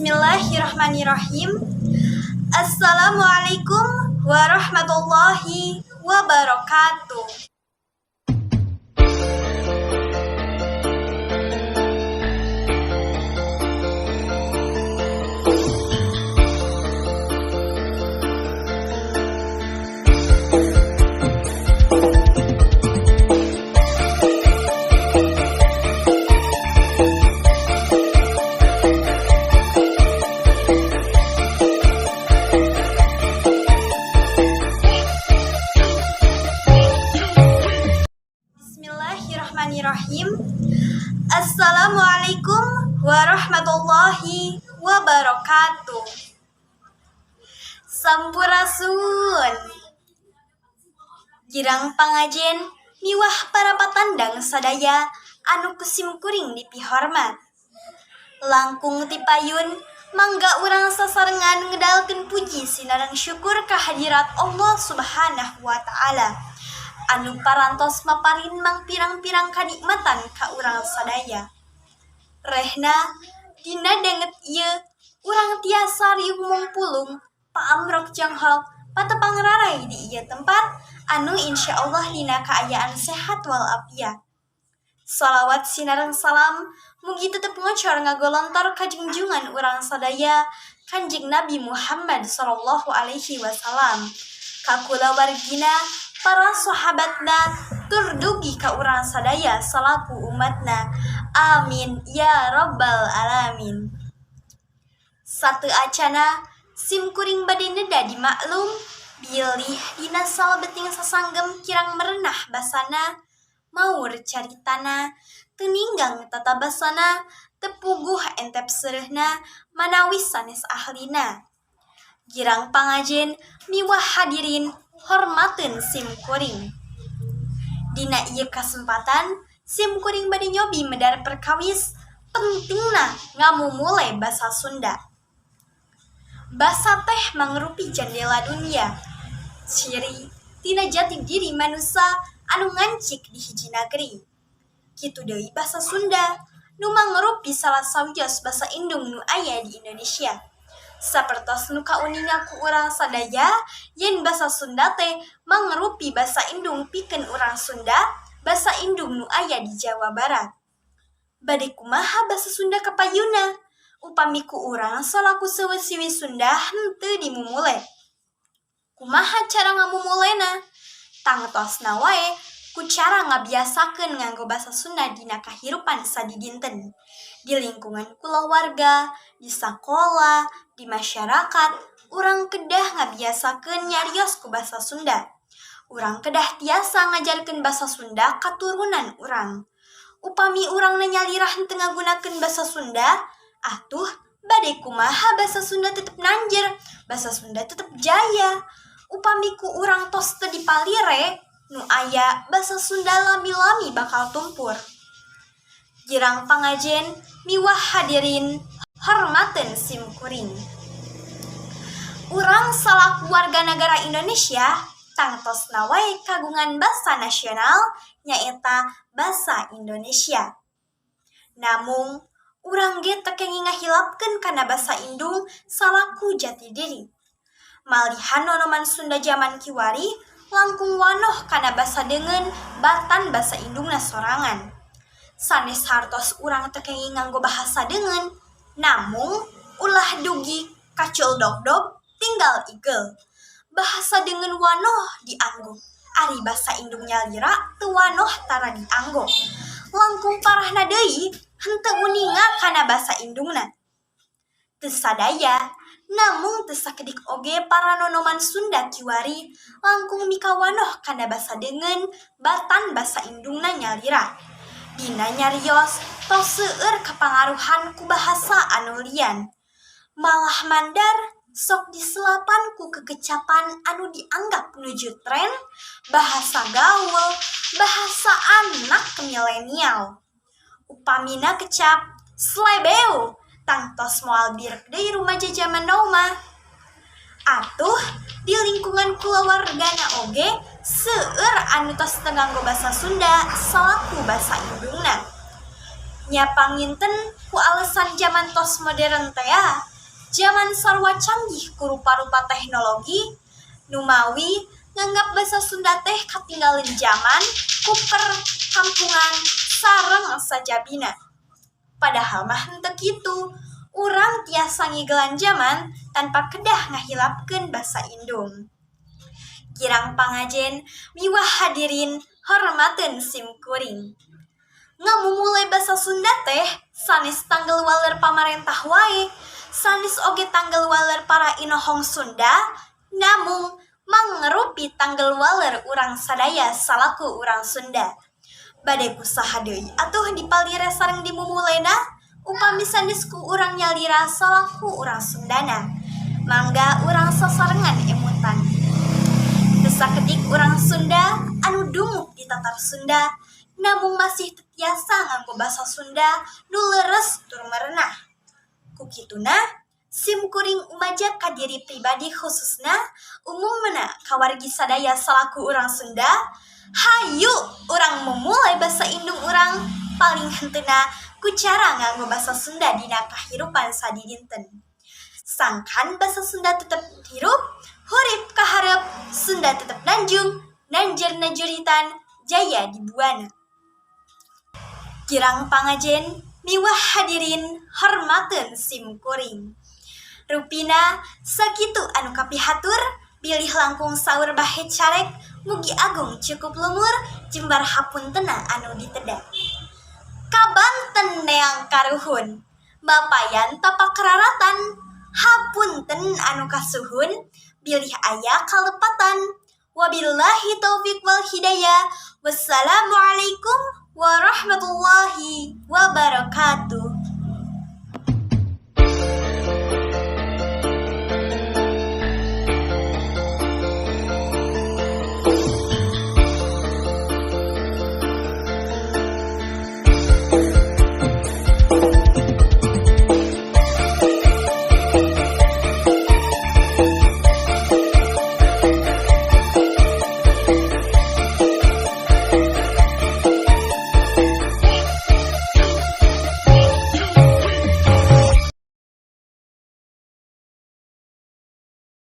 Bismillahirrahmanirrahim. Assalamualaikum warahmatullahi wabarakatuh. Bismillahirrahmanirrahim. Assalamualaikum warahmatullahi wabarakatuh. Sampurasun. Girang pangajen miwah para patandang sadaya anu kusim kuring dipihormat. Langkung tipayun mangga urang sasarengan ngedalkeun puji sinareng syukur kehadirat Allah Subhanahu wa taala anu parantos maparin mang pirang-pirang kanikmatan ka urang sadaya. Rehna dina denget ieu urang tiasa riung mungpulung paamrok janghok patepang rarai di ieu tempat anu insyaallah dina kaayaan sehat walafiat. Salawat sinareng salam mugi tetep ngocor ngagolontor ka junjungan urang sadaya Kanjeng Nabi Muhammad sallallahu alaihi wasallam, ka kulawargina, para sahabatna, turdugi ka urang sadaya salaku umatna. Amin ya rabbal alamin. Satu acana sim kuring bade neda di maklum bilih dina salebeting sasanggem kirang merenah basana maur caritana teninggang tata basana tepuguh entep serehna manawi sanes ahlina. Girang pangajen miwah hadirin hormateun sim kuring. Dina ieu kasempatan sim kuring bade nyobi medar perkawis pentingna ngamumule basa Sunda. Basa teh mangrupi jendela dunia, ciri tina jati diri manusia anu ngancik di hiji nagri. Kitu deui basa Sunda nu mangrupi salah sawios basa indung nu aya di Indonesia. Sapertos nu kauninga ku urang sadaya yen basa Sunda teh mangrupi basa indung pikeun urang Sunda, basa indung nu aya di Jawa Barat. Bade kumaha basa Sunda kapayuna? Upami ku urang salaku seueur-siwi Sunda henteu dimumule. Kumaha cara ngamumulena? Tangtosna wae ku cara ngabiasakeun nganggo basa Sunda dina kahirupan sadidinten. Di lingkungan kulawarga, di sakola, di masyarakat, urang kedah ngabiasakeun nyarios ku basa Sunda. Urang kedah tiasa ngajarkeun basa Sunda ka turunan urang. Upami urangna nyalirah henteu ngagunakeun basa Sunda, atuh bade kumaha basa Sunda tetep nanjer, basa Sunda tetep jaya. Upami ku urang tos teu dipalire, nu aya basa Sunda lami-lami bakal tumpur. Girang pangajen miwah hadirin hormateun sim kuring. Urang salaku warga negara Indonesia tangtosna wae kagungan basa nasional nyaeta basa Indonesia. Namung urang ge teu kenging ngahilapkeun kana basa indung salaku jati diri. Malihan nonoman Sunda zaman kiwari langkung wanoh kana basa deungeun batan basa indungna sorangan. Sanes hartos urang teu kenging nganggo bahasa deungeun, namung ulah dugi kacul dogdog tinggal igel. Bahasa deungeun wanoh dianggo, ari basa indung nyalira teu wanoh tara dianggo. Langkung parahna deui henteu uninga kana basa indungna. Teu sadaya, namung teu sakedik oge para nonoman Sunda kiwari langkung mikawanoh kana basa deungeun batan basa indungna nyalira. Dina nyarios tos seueur kapangaruhan ku bahasa anu lian. Malah mandar sok diselapan ku kekecapan anu dianggap nuju tren, bahasa gaul, bahasa anak milenial. Upamina kecap slebeu tangtos moal birek deui rumaja zaman now mah. Atuh di lingkungan kulawargana oge seueur anu tos teu nganggo basa Sunda salaku basa indungna. Nya panginten ku alasan zaman tos modern teh Zaman sarwa canggih ku rupa-rupa teknologi, numawi nganggap basa Sunda teh katinggalan zaman, kuper, kampungan, sareng sajabina. Padahal mah henteu kitu. Urang tiasa ngigelan zaman tanpa kedah ngahilapkeun basa indung. Kirang pangajen miwah hadirin hormateun simkuring. Ngamumulai basa Sunda teh sanes tanggal waler pamarentah wae, sanes oge tanggal waler para inohong Sunda, namung mangrupi tanggal waler urang sadaya salaku urang Sunda. Bade kusaha deui atuh dipalire sareng dimumulena upami sanes ku urang nyalira salaku urang Sundana. Mangga urang sasarengan emutan. Sakedik urang Sunda anu dumuk di tatar Sunda, namun masih tiasa nganggo basa Sunda nu leres tur merenah. Kukituna, simkuring umaja ka diri pribadi khususna umumna kawargi sadaya salaku urang Sunda, hayu urang memulai basa indung urang paling henteuna ku cara nganggo basa Sunda dina kahirupan sadidinten. Sangkan basa Sunda tetep hirup, hurip kaharep, Sunda tetep nanjung, nanjer najuritan, jaya dibuana. Kirang pangajen, miwah hadirin, hormateun simkuring. Rupina, sakitu anu kapihatur, bilih langkung saur bahe carek, mugi agung cukup lumur, jembar hapuntena anu ditedak. Kabanten neang karuhun, bapayan tapak keraratan, hapunten anu kasuhun, bilih aya kalepatan. Wabillahi taufiq wal hidayah. Wassalamualaikum warahmatullahi wabarakatuh.